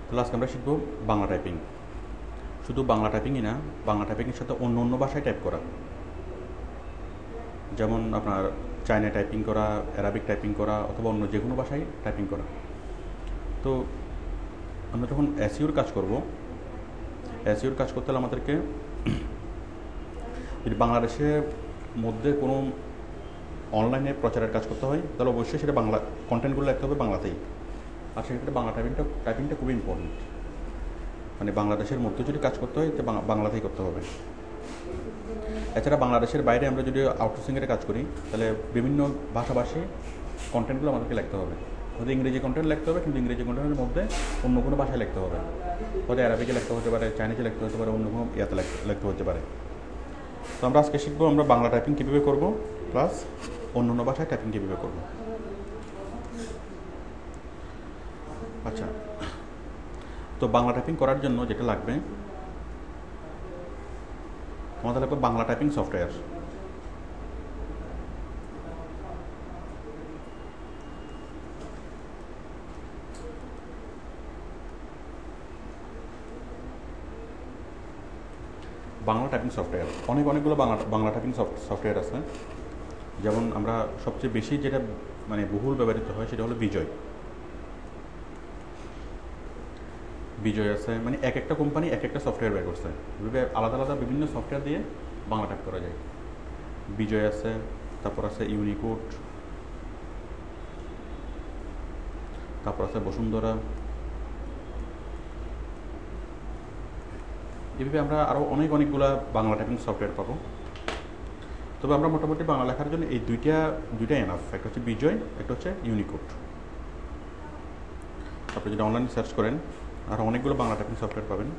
তাহলে আজকে আমরা শিখব বাংলা টাইপিং। শুধু বাংলা টাইপিংই না, বাংলা টাইপিংয়ের সাথে অন্য অন্য ভাষায় টাইপ করা, যেমন আপনার চাইনা টাইপিং করা, অ্যারাবিক টাইপিং করা, অথবা অন্য যে কোনো ভাষায় টাইপিং করা। তো আমরা যখন এসইওর কাজ করব, এসইওর কাজ করতে হলে আমাদেরকে যদি বাংলাদেশের মধ্যে কোনো অনলাইনে প্রচারের কাজ করতে হয়, তাহলে অবশ্যই সেটা বাংলা কন্টেন্টগুলো লিখতে হবে বাংলাতেই। আর সেক্ষেত্রে বাংলা টাইপিংটা খুবই ইম্পর্টেন্ট। মানে বাংলাদেশের মধ্যে যদি কাজ করতে হয় তো বাংলাতেই করতে হবে। এছাড়া বাংলাদেশের বাইরে আমরা যদি আউটসোর্সিংয়ের কাজ করি, তাহলে বিভিন্ন ভাষাভাষী কন্টেন্টগুলো আমাদেরকে লিখতে হবে। হয়তো ইংরেজি কন্টেন্ট লিখতে হবে, কিন্তু ইংরেজি কন্টেন্টের মধ্যে অন্য কোনো ভাষায় লিখতে হবে। হয়তো অ্যারাবিকে লিখতে হতে পারে, চাইনিজে লিখতে হতে পারে, অন্য কোনো ইয়াতে লিখতে হতে পারে। তো আমরা আজকে শিখবো আমরা বাংলা টাইপিং কীভাবে করবো, প্লাস অন্য অন্য ভাষায় টাইপিং কীভাবে করবো। আচ্ছা, তো বাংলা টাইপিং করার জন্য যেটা লাগবে, আমাদের লাগবে Bangla typing software. Bangla typing software অনেকগুলো বাংলা টাইপিং সফটওয়্যার আছে। যেমন আমরা সবচেয়ে বেশি যেটা মানে বহুল ব্যবহৃত হয় সেটা হলো বিজয়। বিজয় আছে, মানে এক একটা কোম্পানি এক একটা সফটওয়্যার বের করছে, আলাদা আলাদা বিভিন্ন সফটওয়্যার দিয়ে বাংলা টাইপ করা যায়। বিজয় আছে, তারপর আছে ইউনিকোড, তারপর আছে বসুন্ধরা। এভাবে আমরা আরও অনেকগুলা বাংলা টাইপিং সফটওয়্যার পাবো। তবে আমরা মোটামুটি বাংলা লেখার জন্য এই দুইটা এনাফ। একটা হচ্ছে বিজয়, একটা হচ্ছে ইউনিকোড। আপনি যদি অনলাইনে সার্চ করেন আর অনেকগুলো বাংলা টাইপিং সফটওয়্যার পাবেন।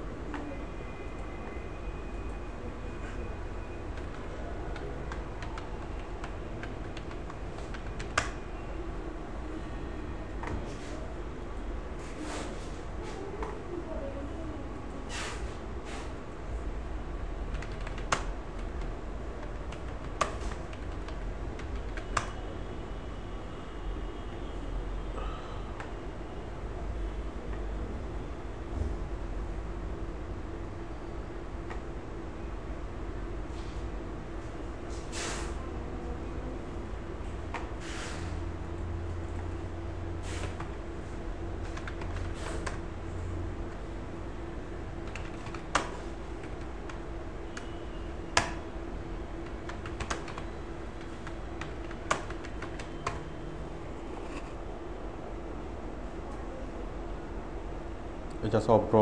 এটা আছে অব্র,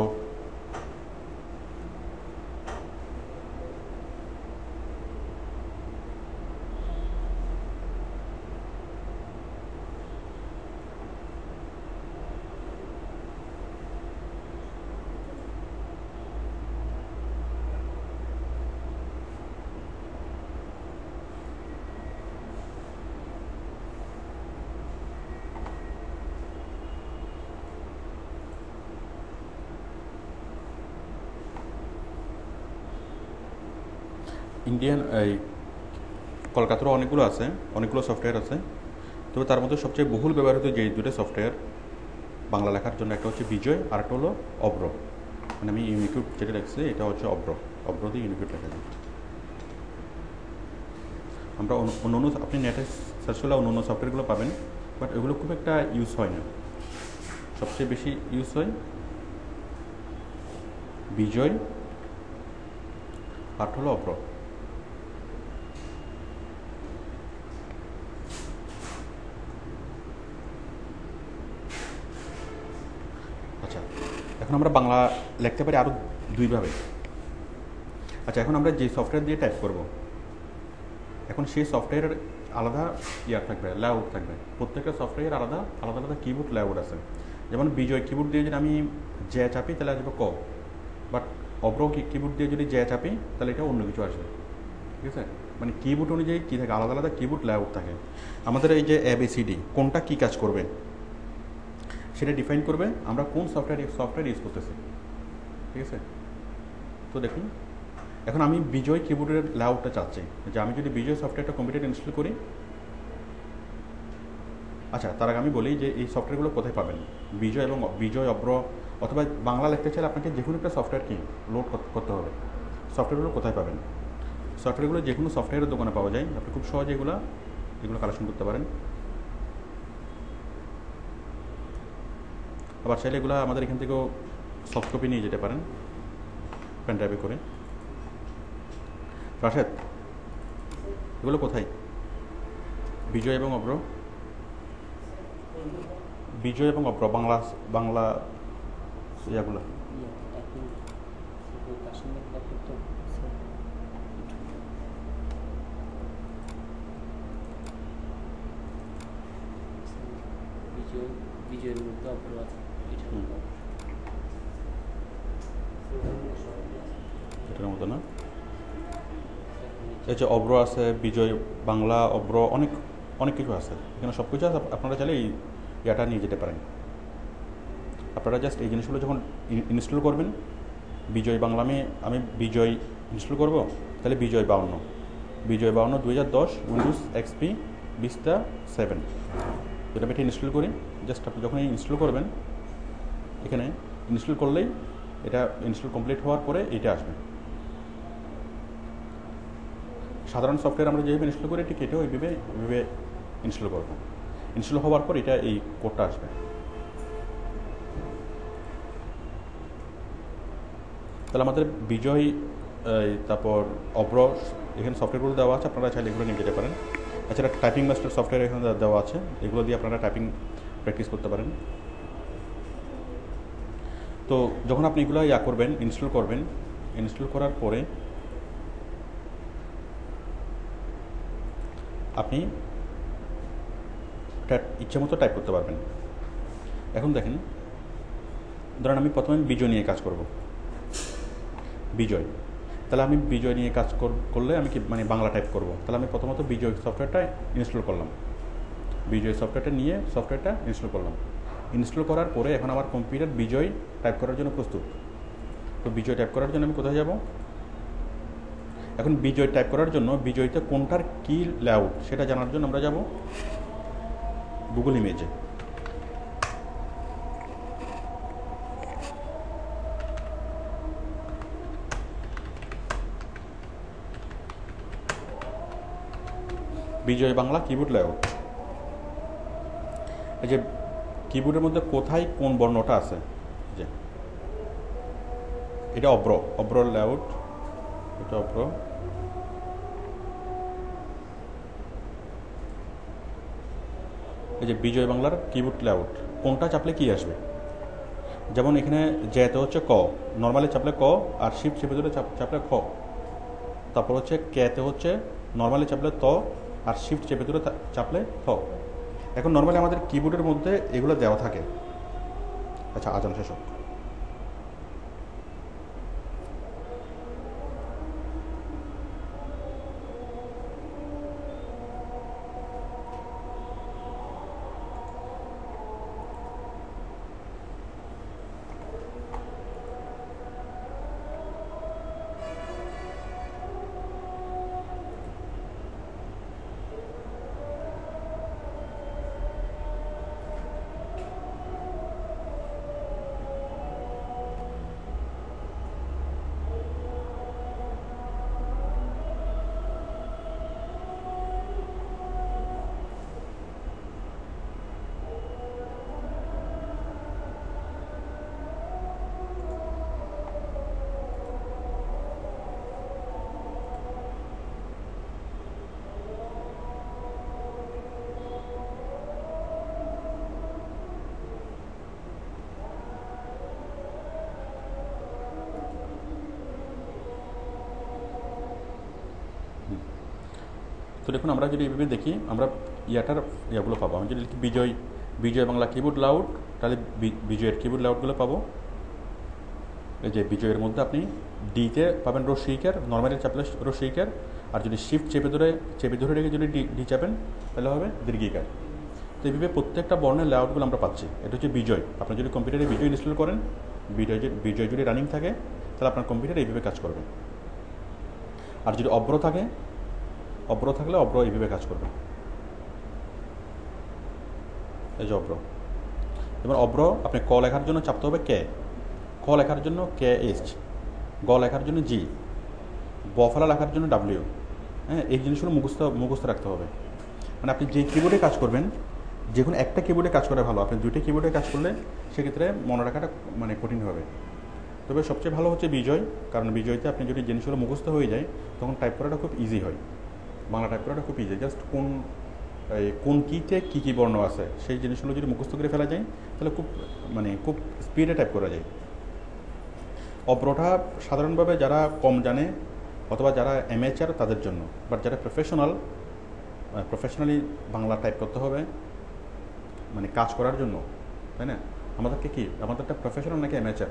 ইন্ডিয়ান, এই কলকাতারও অনেকগুলো আছে, অনেকগুলো সফটওয়্যার আছে। তবে তার মধ্যে সবচেয়ে বহুল ব্যবহৃত যে দুটো সফটওয়্যার বাংলা লেখার জন্য, একটা হচ্ছে বিজয় আর একটা হলো অব্র। মানে আমি ইউনিকোড যেটা লিখছি এটা হচ্ছে অব্র দিয়ে ইউনিকোড লেখা যায়। আমরা অন্য আপনি নেটে সার্চ করলে অন্য সফটওয়্যারগুলো পাবেন, বাট এগুলো খুব একটা ইউজ হয় না। সবচেয়ে বেশি ইউজ হয় বিজয় আর হলো অব্র। আচ্ছা, এখন আমরা বাংলা লিখতে পারি আরও দুইভাবে। আচ্ছা, এখন আমরা যে সফটওয়্যার দিয়ে টাইপ করব, এখন সেই সফটওয়্যারের আলাদা ইয়ার থাকবে, লেআউট থাকবে। প্রত্যেকটা সফটওয়্যার আলাদা আলাদা কিবোর্ড লেআউট আছে। যেমন বিজয় কিবোর্ড দিয়ে যদি আমি জে চাপি তাহলে আসবে ক, বাট অব্র কিবোর্ড দিয়ে যদি জে চাপি তাহলে এটা অন্য কিছু আসবে। ঠিক আছে, মানে কিবোর্ড অনুযায়ী কী থাকে, আলাদা আলাদা কিবোর্ড লেআউট থাকে। আমাদের এই যে ABCD কোনটা কী কাজ করবে সেটা ডিফাইন করবে আমরা কোন সফটওয়্যার ইউজ করতেছি। ঠিক আছে, তো দেখুন এখন আমি বিজয় কিবোর্ডের লেআউটটা চাচ্ছি, যে আমি যদি বিজয় সফটওয়্যারটা কম্পিউটারে ইনস্টল করি, আচ্ছা, তার আগে আমি বলি যে এই সফটওয়্যারগুলো কোথায় পাবেন। বিজয় অব্র অথবা বাংলা লিখতে চাইলে আপনাকে যে কোনো একটা সফটওয়্যার কি লোড করতে হবে। সফটওয়্যারগুলো কোথায় পাবেন? সফটওয়্যারগুলো যে কোনো সফটওয়্যারের দোকানে পাওয়া যায়, আপনি খুব সহজে এগুলো কালেকশন করতে পারেন। আবার চাইলে এগুলো আমাদের এখান থেকেও সফট কপি নিয়ে যেতে পারেন পেন ড্রাইভে করে। রাশেদ, এগুলো কোথায়? বিজয় এবং অব্র বাংলা ইয়াগুলো। বিজয়ের মধ্যে অব্র আছে, এটার মতো না? এই যে অব্র আছে, বিজয় বাংলা, অব্র, অনেক অনেক কিছু আছে এখানে, সব কিছু আছে। আপনারা চাইলে এই ইয়াটা নিয়ে যেতে পারেন। আপনারা জাস্ট এই জিনিসগুলো যখন ইনস্টল করবেন, বিজয় বাংলা আমি বিজয় ইনস্টল করব, তাহলে বিজয় 52 2010 উইন্ডোজ এক্সপি ভিস্টা 7 যেটা আমি এটা ইনস্টল করি। জাস্ট আপনি যখন ইনস্টল করবেন, এখানে ইনস্টল করলেই এটা ইনস্টল কমপ্লিট হওয়ার পরে এইটা আসবে। সাধারণ সফটওয়্যার আমরা যেভাবে ইনস্টল করি ঠিক এটাও এইভাবে ইনস্টল করব। ইনস্টল হওয়ার পর এটা এই কোডটা আসবে। তাহলে আমাদের বিজয় তারপর অব্র এখানে সফটওয়্যারগুলো দেওয়া আছে, আপনারা চাইলে এগুলো নিয়ে যেতে পারেন। এছাড়া টাইপিং মাস্টার সফটওয়্যার এখানে দেওয়া আছে, এগুলো দিয়ে আপনারা টাইপিং প্র্যাকটিস করতে পারেন। তো যখন আপনি এগুলো করবেন, ইনস্টল করার পরে আপনি ইচ্ছে মতো টাইপ করতে পারবেন। এখন দেখেন, ধরেন আমি প্রথমে বিজয় নিয়ে কাজ করব। বিজয়, তাহলে আমি বিজয় নিয়ে কাজ করলে আমি কি বাংলা টাইপ করব, তাহলে আমি প্রথমত বিজয় সফটওয়্যারটা ইনস্টল করলাম। বিজয় সফটওয়্যারটা ইনস্টল করলাম। ইনস্টল করার পরে এখন আমার কম্পিউটার বিজয় টাইপ করার জন্য প্রস্তুত। তো বিজয় টাইপ করার জন্য আমি কোথায় যাব? এখন বিজয় টাইপ করার জন্য বিজয়তে কোনটার কি লেআউট সেটা জানার জন্য আমরা যাব গুগল ইমেজে। বিজয় বাংলা কিবোর্ড লেআউট। এই যে কিবোর্ডের মধ্যে কোথায় কোন বর্ণটা আছে, যে এটা অব্র লেআউট, এটা অব্র। এই যে বিজয় বাংলার কিবোর্ড লেআউট, কোনটা চাপলে কি আসবে। যেমন এখানে যেতে হচ্ছে ক, নর্মালি চাপলে ক, আর শিফট চেপে ধরে চাপলে খ। তারপর হচ্ছে কেতে হচ্ছে নর্মালি চাপলে ত, আর শিফট চেপে ধরে চাপলে থ। এখন নর্মালি আমাদের কিবোর্ডের মধ্যে এগুলো দেওয়া থাকে। আচ্ছা, আজান শেষ হোক। তো দেখুন, আমরা যদি এইভাবে দেখি, আমরা ইয়াগুলো পাবো। আমি যদি লিখি বিজয় বাংলা কিবোর্ড লেআউট, তাহলে বিজয়ের কিবোর্ড লেআউটগুলো পাবো। এই যে বিজয়ের মধ্যে আপনি ডিতে পাবেন রশ্মিকার, নর্মালি চাপলে রশ্মিকার, আর যদি শিফট চেপে ধরে রেখে যদি ডি চাপেন তাহলে হবে দীর্ঘিকার। তো এইভাবে প্রত্যেকটা বর্ণের লেআউটগুলো আমরা পাচ্ছি। এটা হচ্ছে বিজয়। আপনি যদি কম্পিউটারে বিজয় ইনস্টল করেন, বিজয় যদি রানিং থাকে, তাহলে আপনার কম্পিউটার এইভাবে কাজ করবে। আর যদি অব্র থাকলে অব্র এইভাবে কাজ করবে। এই যে অব্র। এবার অব্র আপনি ক লেখার জন্য চাপতে হবে কে, খ লেখার জন্য কে এইচ, গ লেখার জন্য জি, বফলা লেখার জন্য ডাব্লিউ। হ্যাঁ, এই জিনিসগুলো মুখস্থ রাখতে হবে। মানে আপনি যে কিবোর্ডে কাজ করবেন, যে কোনো একটা কিবোর্ডে কাজ করা ভালো, আপনি দুইটা কিবোর্ডে কাজ করলে সেক্ষেত্রে মনে রাখাটা মানে কঠিন হবে। তবে সবচেয়ে ভালো হচ্ছে বিজয়, কারণ বিজয়তে আপনি যদি জিনিসগুলো মুখস্থ হয়ে যায় তখন টাইপ করাটা খুব ইজি হয়, বাংলা টাইপ করাটা খুব ইজি। জাস্ট কোন কীতে কী কী বর্ণ আছে সেই জিনিসগুলো যদি মুখস্থ করে ফেলা যায় তাহলে খুব স্পিডে টাইপ করা যায়। অব্রটা সাধারণভাবে যারা কম জানে অথবা যারা অ্যামেচার তাদের জন্য, বাট যারা প্রফেশনালি বাংলা টাইপ করতে হবে মানে কাজ করার জন্য, তাই না? আমাদেরটা প্রফেশনাল নাকি অ্যামেচার?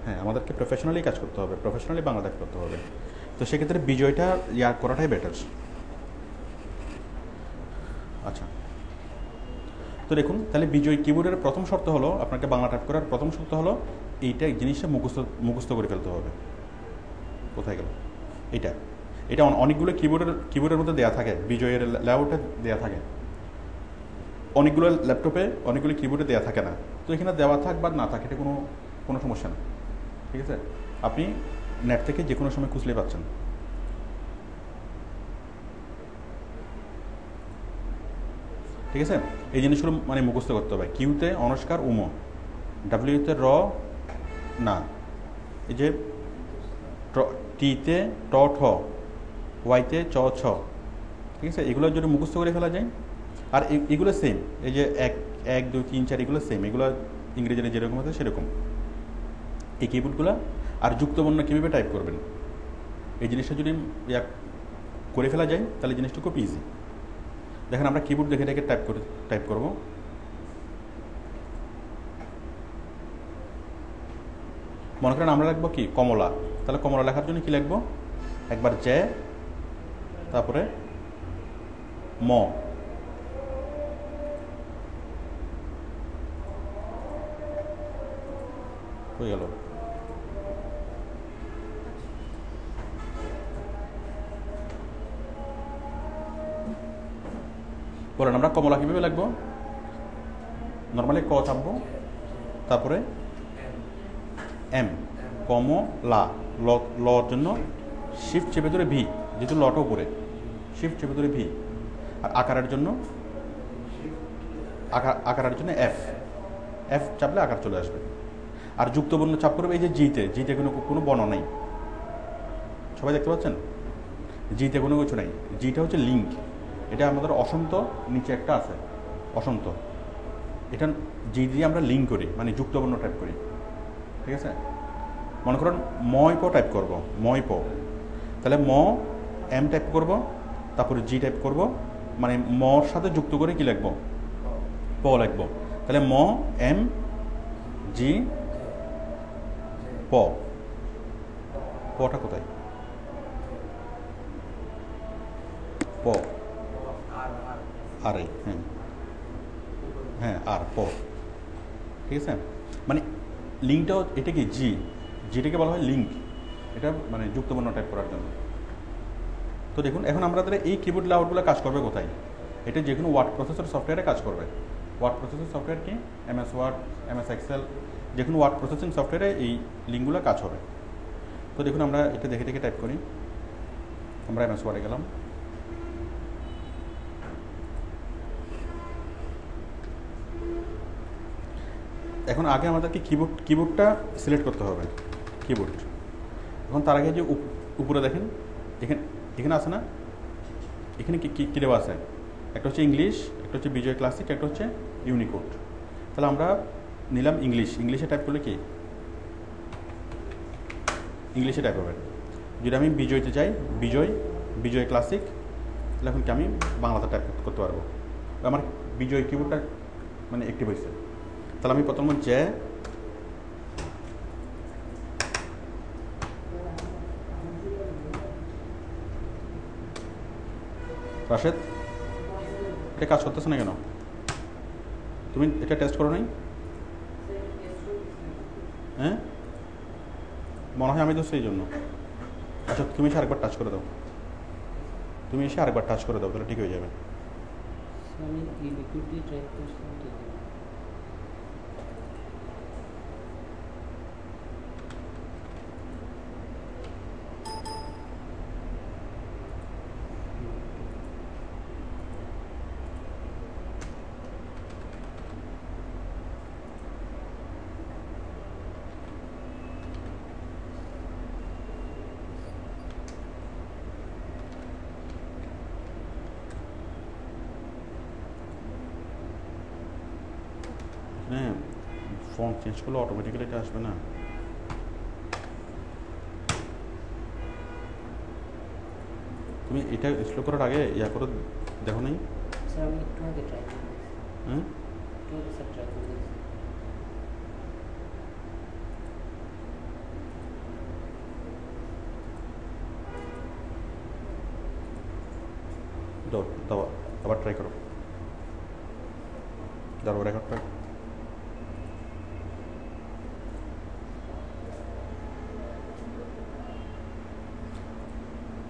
হ্যাঁ, আমাদেরকে প্রফেশনালি কাজ করতে হবে, প্রফেশনালি বাংলা টাইপ করতে হবে। তো সেক্ষেত্রে বিজয়টা করাটাই বেটার। আচ্ছা, তো দেখুন তাহলে বিজয় কিবোর্ডের প্রথম শর্ত হলো, আপনাকে বাংলা টাইপ করার প্রথম শর্ত হলো এইটা জিনিসটা মুখস্থ করে ফেলতে হবে। কোথায় গেল এটা অনেকগুলো কিবোর্ডের মধ্যে দেওয়া থাকে, বিজয়ের লেআউটে দেওয়া থাকে, অনেকগুলো ল্যাপটপে অনেকগুলো কিবোর্ডে দেওয়া থাকে না। তো এখানে দেওয়া থাক বা না থাকে এটা কোনো সমস্যা না, ঠিক আছে? আপনি নেট থেকে যে কোনো সময় খুঁজলেই পাচ্ছেন। ঠিক আছে, এই জিনিসগুলো মানে মুখস্থ করতে হবে। কিউতে অনস্কার উমো, ডাব্লিউতে র না, এই যে টিতে ট ঠ, ওয়াইতে চ ছ, ঠিক আছে? এগুলো যদি মুখস্থ করে ফেলা যায়, আর এগুলো সেম, এই যে 1 2 3 4 এগুলো সেম, এগুলো ইংরেজিতে যেরকম আছে সেরকম এই কিবোর্ডগুলো। আর যুক্তবর্ণ কীভাবে টাইপ করবেন এই জিনিসটা যদি করে ফেলা যায় তাহলে জিনিসটা খুব ইজি। দেখেন আমরা কিবোর্ড দেখে দেখে টাইপ করব। মনে করেন আমরা লিখবো কি কমলা, তাহলে কমলা লেখার জন্য কি লিখবো? একবার জে, তারপরে ম, হয়ে গেল। বলেন আমরা কমলা কীভাবে লিখবো? নর্মালি ক চাপবো, তারপরে এম, কমলা, লর জন্য শিফট চেপে ধরে ভি, যেহেতু লটা উপরে শিফট চেপে ধরে ভি। আর আকারের জন্য এফ চাপলে আকার চলে আসবে। আর যুক্তবর্ণ চাপ করবে এই যে জিতে কোনো বর্ণ নেই, সবাই দেখতে পাচ্ছেন? জিতে কোনো কিছু নেই, জিটা হচ্ছে লিঙ্ক। এটা আমাদের অসন্ত নিচে একটা আছে অসন্ত, এটা জি দিয়ে আমরা লিঙ্ক করি, মানে যুক্তবর্ণ টাইপ করি, ঠিক আছে? মনে করেন ময় প টাইপ করব, ময় প, তাহলে ম এম টাইপ করব, তারপরে জি টাইপ করব, মানে মর সাথে যুক্ত করে কি লিখব? প লিখব। তাহলে ম এম জি প, পটা কোথায়? প আর, হ্যাঁ আর প, ঠিক আছে? মানে লিঙ্কটাও এটা কি জিটাকে বলা হয় লিঙ্ক, এটা মানে যুক্তবর্ণ টাইপ করার জন্য। তো দেখুন এখন আমাদের এই কিবোর্ড লেআউটগুলো কাজ করবে কোথায়? এটা যে কোনো ওয়ার্ড প্রসেসর সফটওয়্যারে কাজ করবে। ওয়ার্ড প্রসেসর সফটওয়্যার কি? MS ওয়ার্ড, MS এক্সেল, যে কোনো ওয়ার্ড প্রসেসিং সফটওয়্যারে এই লিঙ্কগুলো কাজ হবে। তো দেখুন আমরা এটা দেখে দেখে টাইপ করি। আমরা MS ওয়ার্ডে গেলাম, এখন আগে আমাদেরকে কিবোর্ডটা সিলেক্ট করতে হবে, কিবোর্ড। এখন তার আগে যে উপরে দেখেন এখানে আছে না, এখানে কী দেওয়া আছে? একটা হচ্ছে ইংলিশ, একটা হচ্ছে বিজয় ক্লাসিক, একটা হচ্ছে ইউনিকোড। তাহলে আমরা নিলাম ইংলিশে টাইপ করলে কি ইংলিশে টাইপ হবে। যদি আমি বিজয়তে যাই, বিজয় ক্লাসিক, তাহলে এখন কি আমি বাংলাতে টাইপ করতে পারবো। আমার বিজয় কিবোর্ডটা মানে অ্যাক্টিভ হয়েছে। তাহলে আমি প্রথম যে রাশেদ, এটা কাজ করতেছে না কেন? তুমি এটা টেস্ট করো নাই? হ্যাঁ, মনে হয় আমি তো সেই জন্য। আচ্ছা তুমি এসে আরেকবার টাচ করে দাও, তাহলে ঠিক হয়ে যাবে। আমি এই লিকুইড দিয়ে ট্রাই করছিলাম তো হ্যাঁ, ফন্ট চেঞ্জ করলে অটোমেটিক্যালি এটা আসবে না। তুমি এটা স্লো করার আগে ইয়া করে দেখো নাই? স্যার আমি একটু আগে ট্রাই করছি হ্যাঁ, একটু আগে স্যার ট্রাই করছি দাও দাও, আবার ট্রাই করো, দাঁড়াও রেকর্ডটা।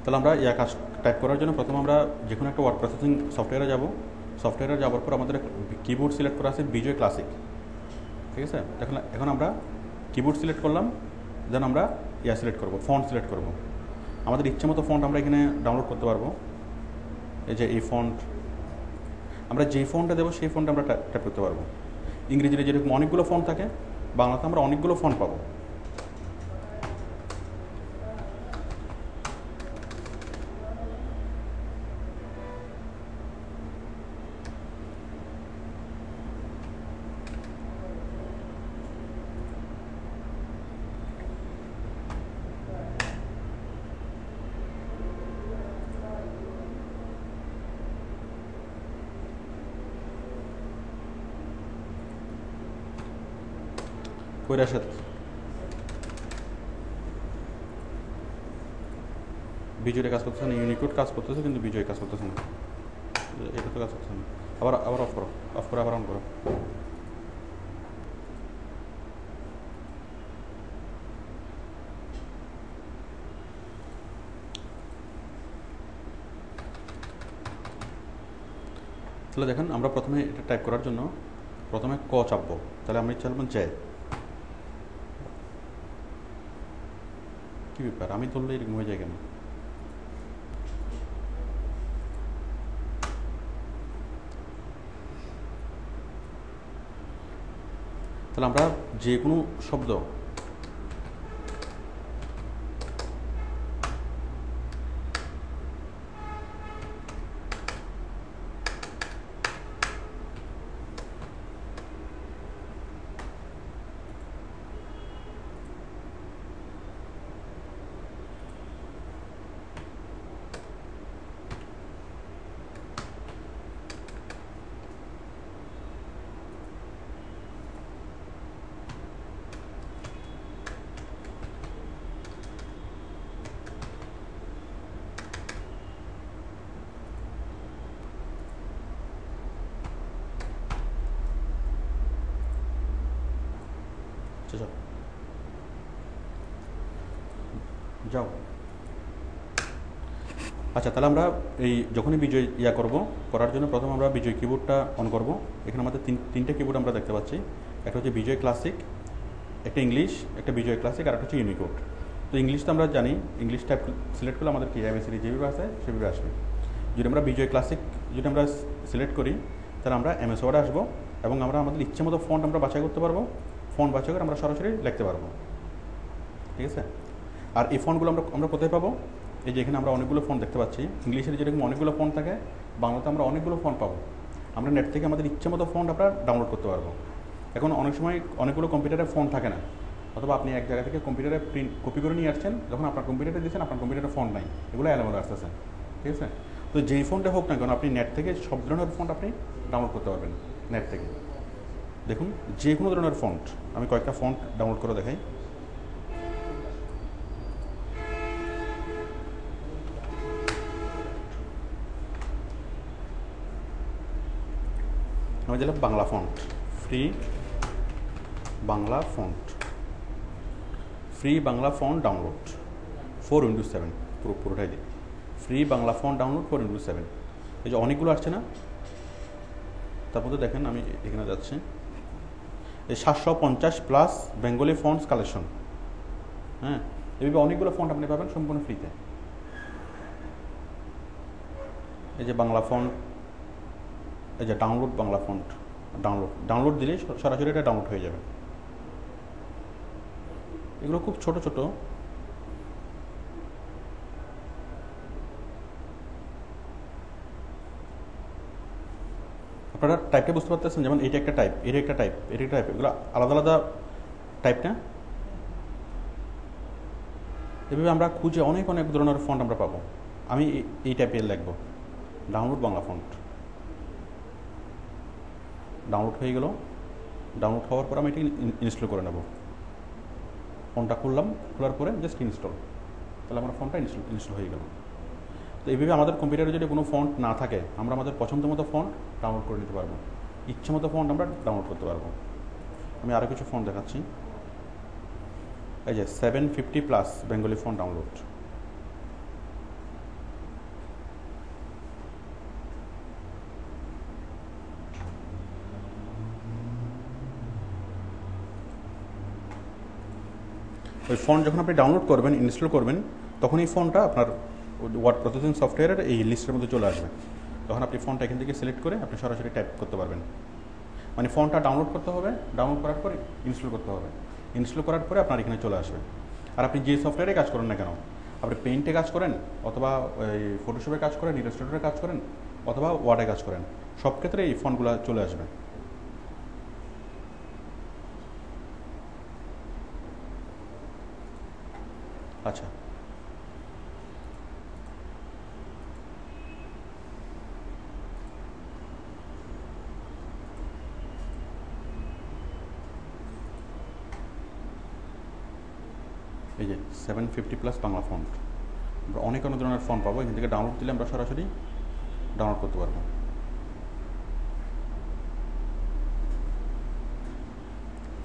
তাহলে আমরা ইয়া কাজ টাইপ করার জন্য প্রথমে আমরা যে কোনো একটা ওয়ার্ড প্রসেসিং সফটওয়্যারে যাব। সফটওয়্যারে যাওয়ার পর আমাদের কিবোর্ড সিলেক্ট করা আছে বিজয় ক্লাসিক, ঠিক আছে? এখন আমরা কিবোর্ড সিলেক্ট করলাম, দেন আমরা ইয়া সিলেক্ট করব, ফন্ট সিলেক্ট করব। আমাদের ইচ্ছে মতো ফন্ট আমরা এখানে ডাউনলোড করতে পারবো। এই যে এই ফন্ট, আমরা যেই ফন্টটা দেবো সেই ফন্ট আমরা টাইপ করতে পারবো। ইংরেজিতে যেরকম অনেকগুলো ফন্ট থাকে, বাংলাতে আমরা অনেকগুলো ফন্ট পাবো। কৈরাসত বিজয়ের কাজ করতেছে না, ইউনিকোড কাজ করতেছে কিন্তু বিজয় কাজ করতেছে না, এটা তো কাজ করতেছে না। আবার আবার অফ করো, অফ করে আবার অন করো। তাহলে দেখেন আমরা প্রথমে এটা টাইপ করার জন্য প্রথমে ক চাপবো, তাহলে আমি চাপবো জয়। কি ব্যাপার, আমি ধরলে এরকম হয়ে যায় কেন? তাহলে আমরা যে কোনো শব্দ যাও। আচ্ছা, তাহলে আমরা এই যখনই বিজয় ইয়া করব, করার জন্য প্রথম আমরা বিজয় কিবোর্ডটা অন করব। এখানে আমাদের তিনটে কিবোর্ড আমরা দেখতে পাচ্ছি। একটা হচ্ছে বিজয় ক্লাসিক, একটা ইংলিশ, একটা বিজয় ক্লাসিক, আর একটা হচ্ছে ইউনিকোড। তো ইংলিশ তো আমরা জানি, ইংলিশ টাইপ সিলেক্ট করলে আমাদের কি এবিসিডি যেভাবে আছে সেভাবে আসবে। যদি আমরা বিজয় ক্লাসিক যদি আমরা সিলেক্ট করি, তাহলে আমরা এমএস ওয়ার্ডে আসবো এবং আমরা আমাদের ইচ্ছে মতো ফন্ট আমরা বাছাই করতে পারবো। ফন্ট বাছাই করে আমরা সরাসরি লিখতে পারবো, ঠিক আছে? আর এই ফন্টগুলো আমরা কোথায় পাবো? এই যে এখানে আমরা অনেকগুলো ফন্ট দেখতে পাচ্ছি। ইংলিশের যেরকম অনেকগুলো ফন্ট থাকে, বাংলাতে আমরা অনেকগুলো ফন্ট পাবো। আমরা নেট থেকে আমাদের ইচ্ছে মতো ফন্ট আমরা ডাউনলোড করতে পারবো। এখন অনেক সময় অনেকগুলো কম্পিউটারে ফন্ট থাকে না, অথবা আপনি এক জায়গা থেকে কম্পিউটারে প্রিন্ট কপি করে নিয়ে আসছেন, যখন আপনার কম্পিউটারে দিয়েছেন আপনার কম্পিউটারে ফন্ট নাই, এগুলো এলোমেলো আসতেছে, ঠিক আছে? তো যেই ফন্টে হোক না কেন, আপনি নেট থেকে সব ধরনের ফন্ট আপনি ডাউনলোড করতে পারবেন নেট থেকে। দেখুন, যে কোনো ধরনের ফন্ট, আমি কয়েকটা ফন্ট ডাউনলোড করে দেখাই। আমি দিলাম Bangla font, free Bangla font, free Bangla font download for Windows 7, পুরোটাই দিই free Bangla font download for Windows 7। এই যে অনেকগুলো আসছে না, তার মধ্যে দেখেন আমি এখানে যাচ্ছি, এই 750 প্লাস বেঙ্গলি ফন্টস কালেকশন। হ্যাঁ, এইভাবে অনেকগুলো ফন্ট আপনি পাবেন সম্পূর্ণ ফ্রিতে। এই যে বাংলা ফন্ট, এই যে ডাউনলোড বাংলা ফন্ট, ডাউনলোড দিলেই সরাসরি এটা ডাউনলোড হয়ে যাবে। এগুলো খুব ছোট ছোট, আপনারা টাইপটা বুঝতে পারতেছেন, যেমন এটা একটা টাইপ, এটা একটা টাইপ, এটা একটা টাইপ, এগুলো আলাদা আলাদা টাইপ না। এভাবে আমরা খুঁজে অনেক অনেক ধরনের ফন্ট আমরা পাবো। আমি এই টাইপের লিখবো, ডাউনলোড বাংলা ফন্ট। ডাউনলোড হয়ে গেল। ডাউনলোড হওয়ার পর আমি এটি ইনস্টল করে নেব। ফোনটা খুললাম, খোলার পরে জাস্ট ইনস্টল, তাহলে আমার ফোনটা ইনস্টল হয়ে গেল। তো এইভাবে আমাদের কম্পিউটারে যদি কোনো ফন্ট না থাকে, আমরা আমাদের পছন্দ মতো ফন্ট ডাউনলোড করে নিতে পারবো, ইচ্ছে মতো ফন্ট আমরা ডাউনলোড করতে পারবো। আমি আরও কিছু ফন্ট দেখাচ্ছি। এই যে 750 প্লাস বেঙ্গলি ফন্ট ডাউনলোড। ওই ফন্ট যখন আপনি ডাউনলোড করবেন, ইনস্টল করবেন, তখন এই ফন্টটা আপনার ওয়ার্ড প্রসেসিং সফটওয়্যারের এই লিস্টের মধ্যে চলে আসবে। তখন আপনি ফন্টটা এখান থেকে সিলেক্ট করে আপনি সরাসরি টাইপ করতে পারবেন। মানে ফন্টটা ডাউনলোড করতে হবে, ডাউনলোড করার পরে ইনস্টল করতে হবে, ইনস্টল করার পরে আপনার এখানে চলে আসবে। আর আপনি যে সফটওয়্যারে কাজ করেন না কেন, আপনি পেইন্টে কাজ করেন, অথবা ওই ফটোশপে কাজ করেন, ইলাস্ট্রেটরে কাজ করেন, অথবা ওয়ার্ডে কাজ করেন, সব ক্ষেত্রে এই ফন্টগুলো চলে আসবে। আচ্ছা, এই যে 750 প্লাস বাংলা ফন্ট, আমরা অনেক অনেক ধরনের ফন্ট পাবো। এখান থেকে ডাউনলোড দিলে আমরা সরাসরি ডাউনলোড করতে পারবো।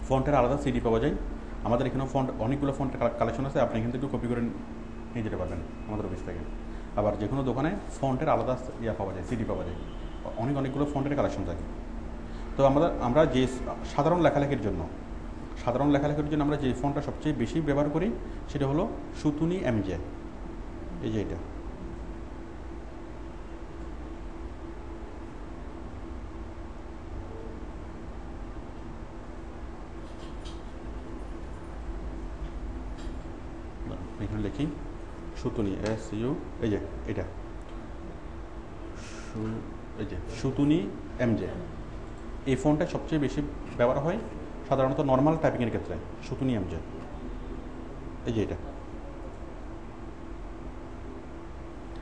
ফন্টের আলাদা সিডি পাওয়া যায় আমাদের এখানেও। ফন্ট অনেকগুলো ফন্টের কালেকশন আছে, আপনি এখান থেকে কপি করে নিয়ে যেতে পারবেন আমাদের অফিস থেকে। আবার যে কোনো দোকানে ফন্টের আলাদা পাওয়া যায়, সিডি পাওয়া যায়, অনেকগুলো ফন্টের কালেকশন থাকে। তো আমরা যে সাধারণ লেখালেখির জন্য আমরা যে ফন্টটা সবচেয়ে বেশি ব্যবহার করি সেটা হলো সুতুনি এমজে। এই যে এটা, এখানে লিখি সুতুনি, SU, এই যে এটা এই যে সুতুনি এমজে। এই ফন্টটা সবচেয়ে বেশি ব্যবহার হয় সাধারণত নর্মাল টাইপিংয়ের ক্ষেত্রে, সুতুনি এমজে। এই যে এটা,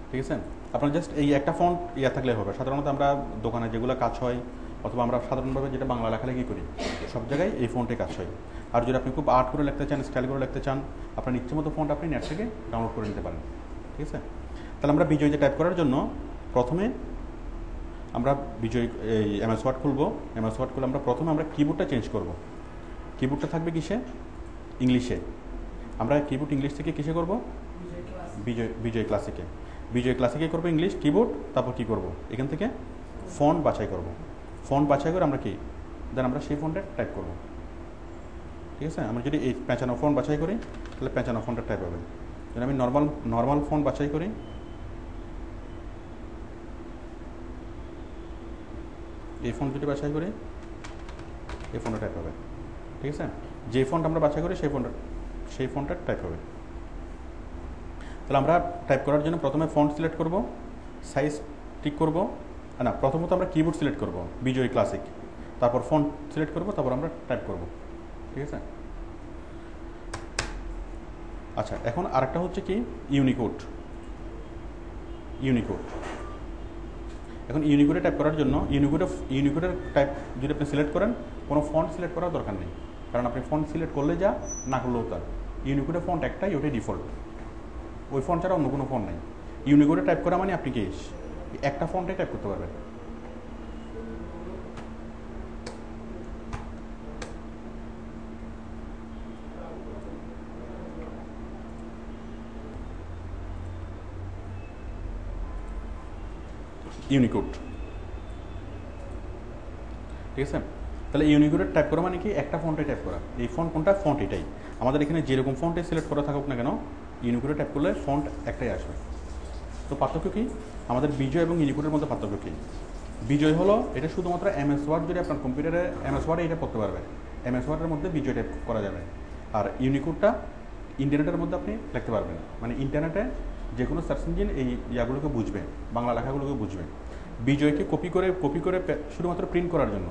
ঠিক আছে। আপনার জাস্ট এই একটা ফন্ট থাকলে হবে। সাধারণত আমরা দোকানে যেগুলো কাজ হয়, অথবা আমরা সাধারণভাবে যেটা বাংলা লেখালেখি করি, সব জায়গায় এই ফন্টে কাজ হয়। আর যদি আপনি খুব আর্ট করে লিখতে চান, স্টাইল করে লিখতে চান, আপনার ইচ্ছে মতো ফন্ট আপনি নেট থেকে ডাউনলোড করে নিতে পারেন, ঠিক আছে। তাহলে আমরা বিজয়তে টাইপ করার জন্য প্রথমে আমরা এই MS ওয়ার্ড খুলবো। MS ওয়ার্ড খুলে আমরা কিবোর্ডটা চেঞ্জ করব। কিবোর্ডটা থাকবে কিসে? ইংলিশে। আমরা কিবোর্ড ইংলিশ থেকে কিসে করব? বিজয় ক্লাসিকে। বিজয় ক্লাসিকে করবো ইংলিশ কিবোর্ড। তারপর কি করব? এখান থেকে ফন্ট বাছাই করব। ফন্ট বাছাই করে আমরা আমরা সেই ফন্টে টাইপ করব, ঠিক আছে। আমরা যদি এই 55 ফন্ট বাছাই করি, তাহলে 55 ফন্টের টাইপ হবে। যদি আমি নর্মাল ফন্ট বাছাই করি, এই ফন্ট যদি বাছাই করি, এই ফন্টে টাইপ হবে, ঠিক আছে। যে ফন্ট আমরা বাছাই করি সেই ফন্টটা টাইপ হবে। তাহলে আমরা টাইপ করার জন্য প্রথমে ফন্ট সিলেক্ট করব, সাইজ ঠিক করব। না, প্রথমত আমরা কিবোর্ড সিলেক্ট করব, বিজয় ক্লাসিক। তারপর ফন্ট সিলেক্ট করব, তারপর আমরা টাইপ করব, ঠিক আছে। আচ্ছা, এখন আরেকটা হচ্ছে কি ইউনিকোড। এখন ইউনিকোডে টাইপ করার জন্য ইউনিকোডের টাইপ যদি আপনি সিলেক্ট করেন, কোনো ফন্ট সিলেক্ট করার দরকার নেই, কারণ আপনি ফন্ট সিলেক্ট করলে যা, না করলেও তার। ইউনিকোডের ফন্ট একটাই, ওটাই ডিফল্ট। ওই ফন্ট ছাড়া অন্য কোনো ফন্ট নাই। ইউনিকোডে টাইপ করা মানে আপনি কি একটা ফন্টে টাইপ করতে পারবেন। ইউনিকোড ঠিক আছে? তাহলে ইউনিকোডে টাইপ করা মানে কি একটা ফন্টে টাইপ করা। এই ফন্ট কোনটা? ফন্ট এটাই। আমাদের এখানে যেরকম ফন্টে সিলেক্ট করা থাকুক না কেন, ইউনিকোডে টাইপ করলে ফন্ট একটাই আসবে। তো পার্থক্য কী? আমাদের বিজয় এবং ইউনিকোডের মধ্যে পার্থক্য কী? বিজয় হলো এটা শুধুমাত্র এমএস ওয়ার্ড, যদি আপনার কম্পিউটারে এমএস ওয়ার্ডে এটা করতে পারবে, এমএস ওয়ার্ডের মধ্যে বিজয় টাইপ করা যাবে। আর ইউনিকোডটা ইন্টারনেটের মধ্যে আপনি লিখতে পারবেন, মানে ইন্টারনেটে যে কোনো সার্চ ইঞ্জিন এই ইয়াগুলোকে বুঝবে, বাংলা লেখাগুলোকে বুঝবে। বিজয়কে কপি করে শুধুমাত্র প্রিন্ট করার জন্য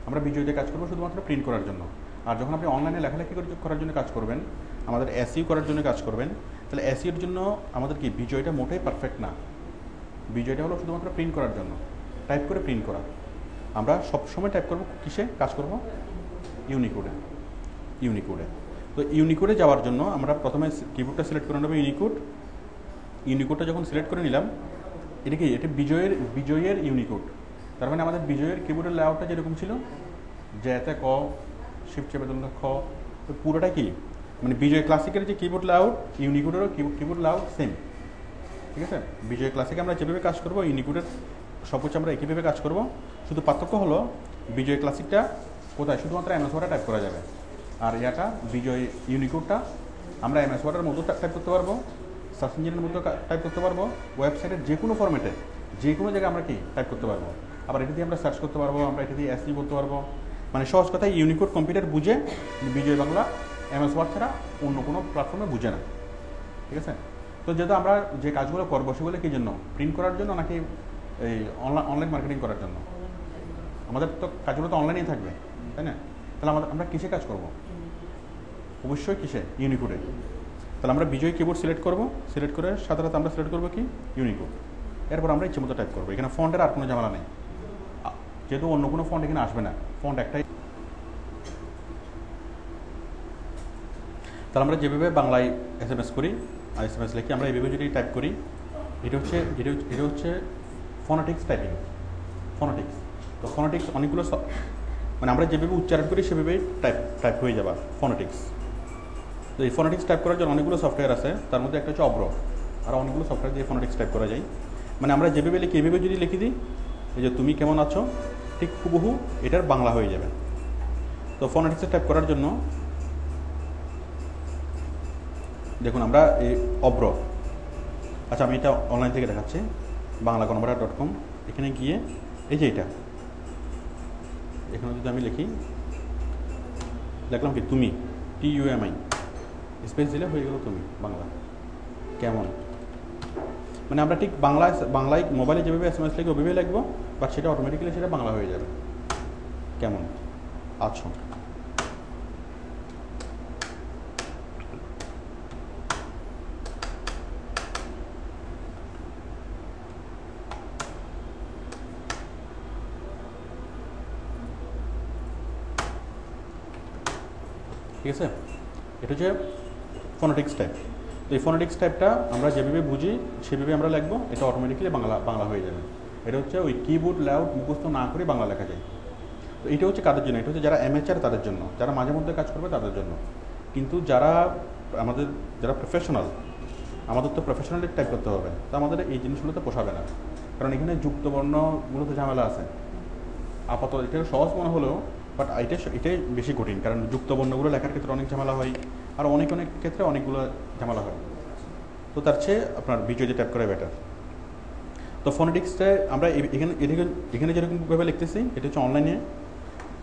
আমরা বিজয়তে কাজ করবো, শুধুমাত্র প্রিন্ট করার জন্য। আর যখন আপনি অনলাইনে লেখালেখি করার জন্য কাজ করবেন, আমাদের এসইও করার জন্য কাজ করবেন, তাহলে এসইওর জন্য আমাদের কি বিজয়টা মোটেই পারফেক্ট না। বিজয়টা হলো শুধুমাত্র প্রিন্ট করার জন্য, টাইপ করে প্রিন্ট করা। আমরা সবসময় টাইপ করবো কিসে কাজ করব? ইউনিকোডে। তো ইউনিকোডে যাওয়ার জন্য আমরা প্রথমে কিবোর্ডটা সিলেক্ট করে নেবো ইউনিকোড। ইউনিকোডটা যখন সিলেক্ট করে নিলাম, এটা কি? এটা বিজয়ের ইউনিকোড। তার মানে আমাদের বিজয়ের কিবোর্ডের লেআউটটা যেরকম ছিল, জ্যাতে ক, শিফট চেপে ধরলে খ, তো পুরোটা কি মানে বিজয় ক্লাসিকের যে কিবোর্ড লেআউট, ইউনিকোডেরও কিবোর্ড লেআউট সেম। ঠিক আছে? বিজয় ক্লাসিকে আমরা যেভাবে কাজ করবো, ইউনিকোডের সব কিছু আমরা একইভাবে কাজ করব। শুধু পার্থক্য হলো বিজয় ক্লাসিকটা কোথায় শুধুমাত্র এমএস ওয়ার্ডে টাইপ করা যাবে, আর ইয়াটা বিজয় ইউনিকোডটা আমরা এমএস ওয়ার্ডের মধ্যে টাইপ করতে পারবো, সার্চ ইঞ্জিনের মধ্যে টাইপ করতে পারবো, ওয়েবসাইটের যে কোনো ফরম্যাটে যে কোনো জায়গায় আমরা কি টাইপ করতে পারবো। আবার এটা দিয়ে আমরা সার্চ করতে পারবো, আমরা এটা দিয়ে এসই বলতে পারবো। মানে সহজ কথায় ইউনিকোড কম্পিউটার বুঝে, বিজয় বাংলা এমএস ওয়ার্ড ছাড়া অন্য কোনো প্ল্যাটফর্মে বুঝে না। ঠিক আছে? তো যেহেতু আমরা যে কাজগুলো করবো সেগুলো কী জন্য? প্রিন্ট করার জন্য নাকি এই অনলাইন মার্কেটিং করার জন্য? আমাদের তো কাজগুলো তো অনলাইনেই থাকবে, তাই না? তাহলে আমরা কিসে কাজ করব? অবশ্যই কিসে? ইউনিকোডে। তাহলে আমরা বিজয় কিবোর্ড সিলেক্ট করব, সিলেক্ট করে সাথে সাথে আমরা সিলেক্ট করবো কি? ইউনিকোড। এরপর আমরা ইচ্ছে মতো টাইপ করবো। এখানে ফন্টের আর কোনো ঝামেলা নেই, যেহেতু অন্য কোনো ফন্ট এখানে আসবে না, ফন্ট একটাই। তাহলে আমরা যেভাবে বাংলায় SMS করি আর SMS লিখি, আমরা এইভাবে যদি টাইপ করি, এটা হচ্ছে ফোনেটিক্স টাইপিং। ফোনেটিক্স। তো ফোনেটিক্স অনেকগুলো মানে আমরা যেভাবে উচ্চারণ করি সেভাবেই টাইপ হয়ে যাবে ফোনেটিক্স। তো এই ফোনেটিক্স টাইপ করার জন্য অনেকগুলো সফটওয়্যার আছে, তার মধ্যে একটা হচ্ছে অব্র। আর অনেকগুলো সফটওয়্যার দিয়ে ফোনেটিক্স টাইপ করা যায়। মানে আমরা যেভাবে লিখি এভাবে যদি লিখে দিই, এই যে তুমি কেমন আছো, ঠিক হুবহু এটার বাংলা হয়ে যাবে। তো ফোনেটিক্সে টাইপ করার জন্য দেখুন আমরা এই অব্র, আচ্ছা আমি এটা অনলাইন থেকে দেখাচ্ছি, banglaconverter.com। এখানে গিয়ে এই যে এটা, এখানে যদি আমি লিখলাম কি তুমি, TUMI, স্পেস দিলে হয়ে গেল তুমি বাংলা কেমন। মানে আমরা ঠিক বাংলায় মোবাইলে যেভাবে SMS লিখবো ওইভাবেই লিখবো, বাট সেটা অটোমেটিক্যালি সেটা বাংলা হয়ে যাবে। কেমন আছো। ঠিক আছে? এটা হচ্ছে ফোনেটিক্স টাইপ। তো এই ফোনেটিক্স টাইপটা আমরা যেভাবে বুঝি সেভাবে আমরা লিখবো, এটা অটোমেটিক্যালি বাংলা হয়ে যাবে। এটা হচ্ছে ওই কিবোর্ড লেআউট মুখস্থ না করে বাংলা লেখা যায়। তো এটা হচ্ছে কাদের জন্য? এটা হচ্ছে যারা অ্যামেচার তাদের জন্য, যারা মাঝে মধ্যে কাজ করবে তাদের জন্য। কিন্তু যারা প্রফেশনাল, আমাদের তো প্রফেশনালি টাইপ করতে হবে, তো আমাদের এই জিনিসগুলোতে পোষাবে না, কারণ এখানে যুক্তবর্ণগুলোতে ঝামেলা আছে। আপাতত এটা সহজ মনে হলেও বাট এটাই বেশি কঠিন, কারণ যুক্তবর্ণগুলো লেখার ক্ষেত্রে অনেক ঝামেলা হয়, আর অনেক ক্ষেত্রে অনেকগুলো ঝামেলা হয়। তো তার চেয়ে আপনার বিজয়তে টাইপ করা বেটার। তো ফোনেটিক্সটা আমরা এখানে যেরকমভাবে লিখতেছি, এটা হচ্ছে অনলাইনে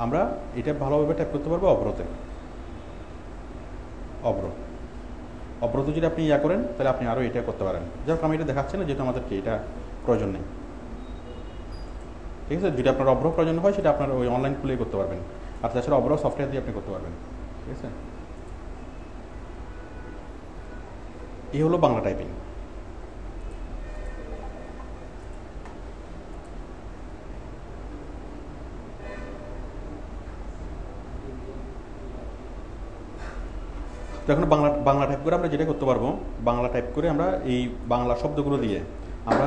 আমরা এটা ভালোভাবে টাইপ করতে পারবো অব্রতে। অব্রতে যদি আপনি করেন তাহলে আপনি আরও এটা করতে পারেন। যাই আমি এটা দেখাচ্ছি না, যেহেতু আমাদেরকে এটা প্রয়োজন নেই। ঠিক আছে? যদি আপনার অব্র প্রয়োজন হয় সেটা আপনার ওই অনলাইন খুলেই করতে পারবেন, আর তাছাড়া অব্র সফটওয়্যার দিয়ে আপনি করতে পারবেন। ঠিক আছে? এই হলো বাংলা টাইপিং। তো এখন বাংলা টাইপ করে আমরা যেটা করতে পারবো, বাংলা টাইপ করে আমরা এই বাংলা শব্দগুলো দিয়ে আমরা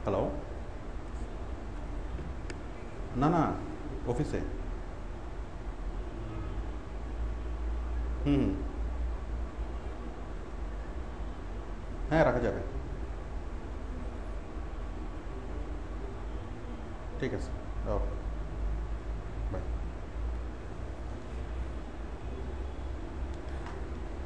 হ্যালো, না অফিসে, হ্যাঁ, রাখা যাবে। ঠিক আছে, ওকে, বাই।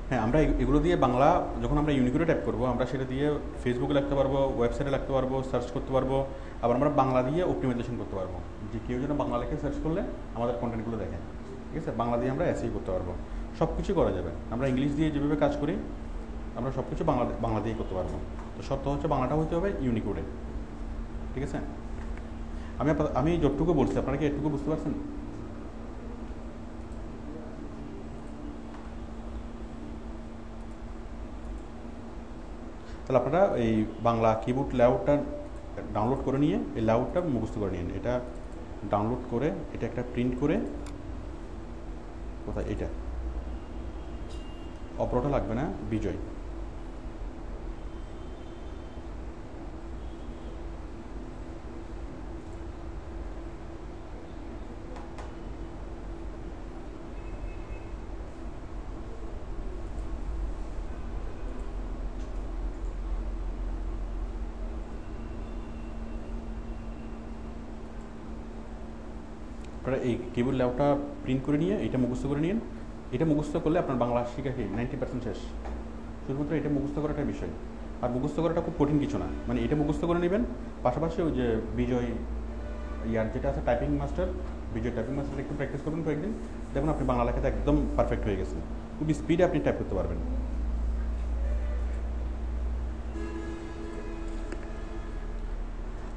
হ্যাঁ, আমরা এগুলো দিয়ে বাংলা যখন আমরা ইউনিকোডে টাইপ করবো, আমরা সেটা দিয়ে ফেসবুকে লিখতে পারবো, ওয়েবসাইটে লিখতে পারবো, সার্চ করতে পারবো, আবার আমরা বাংলা দিয়ে অপটিমাইজেশন করতে পারবো, যে কেউ যেন বাংলা লিখে সার্চ করলে আমাদের কন্টেন্টগুলো দেখে। ঠিক আছে, বাংলা দিয়ে আমরা এসেই করতে পারবো, সব কিছু করা যাবে। আমরা ইংলিশ দিয়ে যেভাবে কাজ করি আমরা সব কিছু বাংলা দিয়েই করতে পারবো। তো শর্ত হচ্ছে বাংলাটা হতে হবে ইউনিকোডে। ঠিক আছে, আমি যতটুকু বলছি আপনারা কি এটুকু বুঝতে পারছেন? তাহলে আপনারা এই বাংলা কিবোর্ড লেআউটটা ডাউনলোড করে নিয়ে এই লেআউটটা মুখস্থ করে নিন। এটা ডাউনলোড করে এটা একটা প্রিন্ট করে, কোথায় এটা অপরটা লাগবে না, বিজয়। আপনারা এই কিবোর্ড লেআউটটা প্রিন্ট করে নিয়ে এটা মুখস্থ করে নিন। এটা মুখস্থ করলে আপনার বাংলা শেখা কি 90% শেষ। শুধুমাত্র এটা মুখস্থ করাটাই বিষয়, আর মুখস্থ করাটা খুব কঠিন কিছু না। মানে এটা মুখস্থ করে নেবেন, পাশাপাশি ওই যে বিজয় ইয়ার যেটা আছে টাইপিং মাস্টার, বিজয় টাইপিং মাস্টার একটু প্র্যাকটিস করবেন কয়েকদিন, দেখুন আপনি বাংলা লেখাতে একদম পারফেক্ট হয়ে গেছে, খুব স্পিডে আপনি টাইপ করতে পারবেন।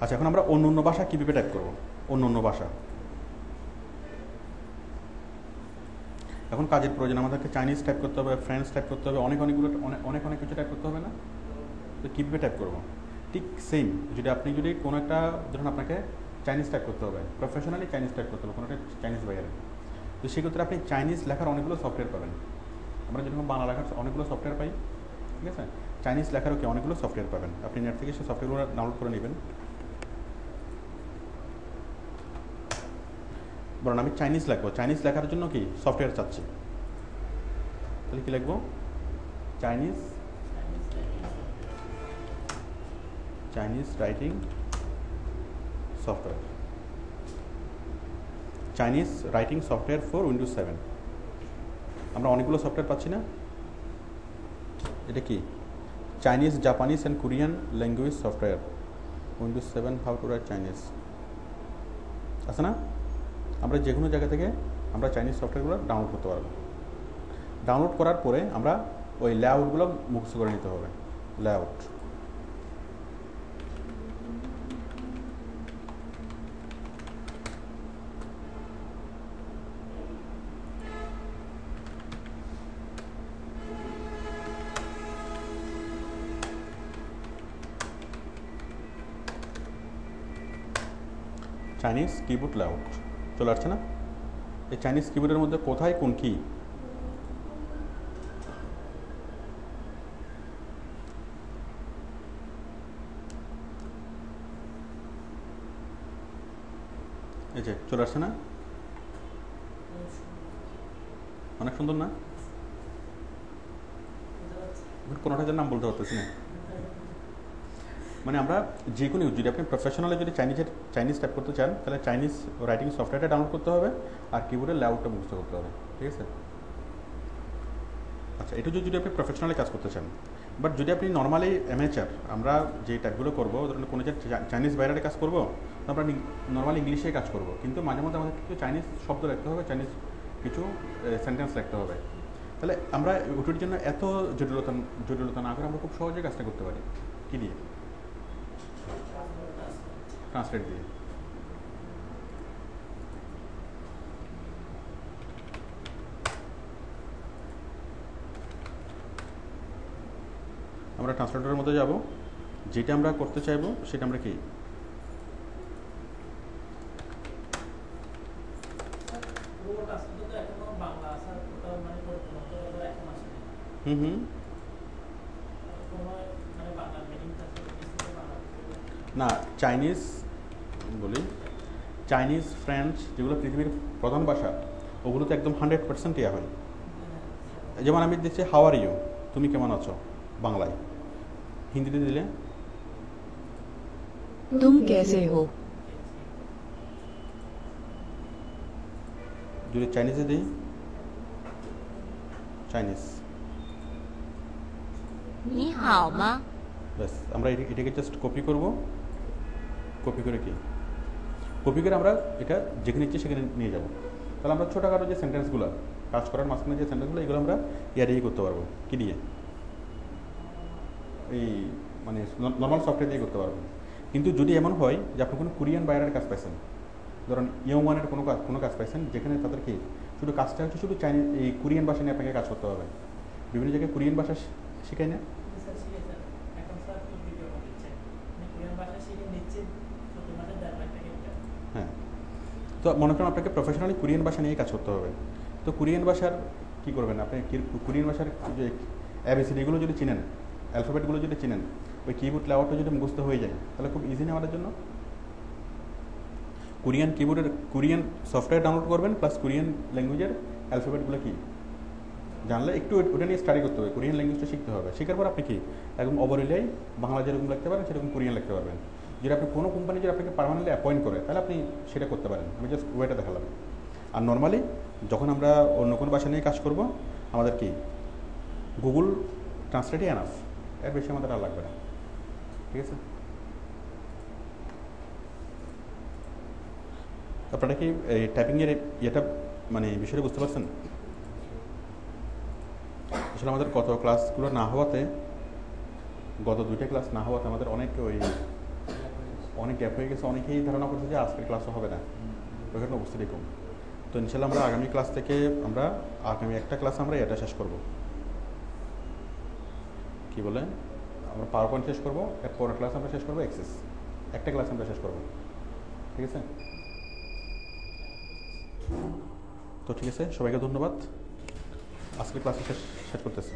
আচ্ছা, এখন আমরা অন্য অন্য ভাষা কীভাবে টাইপ করবো? অন্য অন্য ভাষা এখন কাজের প্রয়োজন, আমাদেরকে চাইনিজ টাইপ করতে হবে, ফ্রেঞ্চ টাইপ করতে হবে, অনেক কিছু টাইপ করতে হবে না? তো কীভাবে টাইপ করবো? ঠিক সেম, যদি কোনো একটা, ধরুন আপনাকে চাইনিজ টাইপ করতে হবে, প্রফেশনালি চাইনিজ টাইপ করতে হবে কোনো একটা চাইনিজ বাইরে, তো সেক্ষেত্রে আপনি চাইনিজ লেখার অনেকগুলো সফটওয়্যার পাবেন। আমরা যেরকম বাংলা লেখার অনেকগুলো সফটওয়্যার পাই, ঠিক আছে, চাইনিজ লেখারও কি অনেকগুলো সফটওয়্যার পাবেন। আপনি নেট থেকে সেই সফটওয়্যারগুলো ডাউনলোড করে নেবেন। বরং আমি চাইনিজ লিখবো, চাইনিজ লেখার জন্য কি সফটওয়্যার চাচ্ছি, তাহলে কি লিখবো? Chinese writing software, Chinese writing software for Windows 7। আমরা অনেকগুলো সফটওয়্যার পাচ্ছি না? এটা কি? Chinese, Japanese and Korean language software Windows 7 how to right Chinese, আছে না? আমরা যে কোনো জায়গা থেকে আমরা চাইনিজ সফটওয়্যারগুলো ডাউনলোড করতে পারবো। ডাউনলোড করার পরে আমরা ওই লেআউটগুলো মুখস্থ করে নিতে হবে। লেআউট, চাইনিজ কিবোর্ড লেআউট চলে আসছে না? এই চাইনিজ কিবোর্ডের মধ্যে কোথায় কোন কি? এই যে চলে আসছে না? অনেক সুন্দর না? কোনোটা যেন নাম বলতে পারতেছি না। মানে আমরা যে কোনো, যদি আপনি প্রফেশনালি যদি চাইনিজ টাইপ করতে চান, তাহলে চাইনিজ রাইটিং সফটওয়্যারটা ডাউনলোড করতে হবে আর কিবোর্ডের লেআউটটা মুখস্থ করতে হবে। ঠিক আছে? আচ্ছা, এটা যদি আপনি প্রফেশনালি কাজ করতে চান। বাট যদি আপনি নর্মালি অ্যামেচার, আমরা যে টাইপগুলো করবো, ধরুন কোনো যে চাইনিজ বাইরে কাজ করবো, তো আমরা নর্মালি ইংলিশে কাজ করবো, কিন্তু মাঝে মধ্যে আমাদের কিছু চাইনিজ শব্দ লিখতে হবে, চাইনিজ কিছু সেন্টেন্স লিখতে হবে। তাহলে আমরা ওটির জন্য এত জটিলতা না করে আমরা খুব সহজে কাজটা করতে পারি। কী দিয়ে? ট্রান্সলেট দিয়ে। আমরা ট্রান্সলেটরের মধ্যে যাব, যেটা আমরা করতে চাইবো সেটা আমরা কি না, চাইনিজ বলি, চাইনিজ, ফ্রেঞ্চ, যেগুলো পৃথিবীর প্রধান ভাষা, ওগুলো তো একদম 100% ইয়া হয়। যেমন আমি দিচ্ছি হাউ আর ইউ, তুমি কেমন আছো বাংলায়, হিন্দিতে দিলে तुम कैसे हो? যদি চাইনিজে দিই চাইনিজ, 你好吗？ ব্যাস আমরা এটাকে জাস্ট কপি করব। কপি করে কি কপি করে আমরা এটা যেখানে ইচ্ছে সেখানে নিয়ে যাব। তাহলে আমরা ছোটোখাটো যে সেন্টেন্সগুলো কাজ করার মাঝখানে যে সেন্টেন্সগুলো এগুলো আমরা ইয়ারিয়ে করতে পারবো কি দিয়ে, এই মানে নর্মাল সফটওয়্যার দিয়ে করতে পারবো। কিন্তু যদি এমন হয় যে আপনি কোনো কোরিয়ান বাইরের কাজ পাইছেন, ধরুন ইয়ংওয়ানের কোনো কাজ পাইছেন যেখানে তাদের কি শুধু কাজটা হচ্ছে শুধু চাইনিজ এই কোরিয়ান ভাষা নিয়ে আপনাকে কাজ করতে হবে। বিভিন্ন জায়গায় কোরিয়ান ভাষা শেখায় না, হ্যাঁ। তো মনে করেন আপনাকে প্রফেশনালি কোরিয়ান ভাষা নিয়ে কাজ করতে হবে। তো কোরিয়ান ভাষার কী করবেন আপনি, কোরিয়ান ভাষার যে অ্যাবিসিডিগুলো যদি চিনেন, অ্যালফাবেটগুলো যদি চিনেন, ওই কিবোর্ড লেআউটটা যদি মুখস্থ হয়ে যায় তাহলে খুব ইজি নেওয়ার জন্য কোরিয়ান কিবোর্ডের কোরিয়ান সফটওয়্যার ডাউনলোড করবেন, প্লাস কোরিয়ান ল্যাঙ্গুয়েজের অ্যালফাবেটগুলো কি জানলে একটু ওটা নিয়ে স্টাডি করতে হবে, কোরিয়ান ল্যাঙ্গুয়েজটা শিখতে হবে। শেখার পর আপনি কি একদম ওভারঅলেই বাংলা যেরকম লিখতে পারেন সেরকম কোরিয়ান লিখতে পারবেন। যদি আপনি কোনো কোম্পানি যদি আপনাকে পার্মানেন্টলি অ্যাপয়েন্ট করে তাহলে আপনি সেটা করতে পারেন। আমি জাস্ট ওয়েটা দেখালাম। আর নর্মালি যখন আমরা অন্য কোনো ভাষা নিয়ে কাজ করব আমাদের কি গুগল ট্রান্সলেটই এনাফ, এর বেশি আমাদের আর লাগবে না। ঠিক আছে, আপনারা কি এই টাইপিংয়ের ইয়েটা মানে বিষয়টা বুঝতে পারছেন? আসলে আমাদের গত ক্লাসগুলো না হওয়াতে, গত 2টা ক্লাস না হওয়াতে আমাদের অনেক গ্যাপ হয়ে গেছে। অনেকেই ধারণা করছে যে আজকের ক্লাসও হবে না, ওইখানে অবস্থা এরকম। তো ইনশাল্লাহ আমরা আগামী ক্লাস থেকে আগামী একটা ক্লাস আমরা এটা শেষ করব, কি বলে আমরা পাওয়ার পয়েন্ট শেষ করবো, এর পরের ক্লাস আমরা শেষ করবো এক্সেস, একটা ক্লাস আমরা শেষ করবো। ঠিক আছে, তো ঠিক আছে, সবাইকে ধন্যবাদ। আজকের ক্লাসে শেষ করতেছি।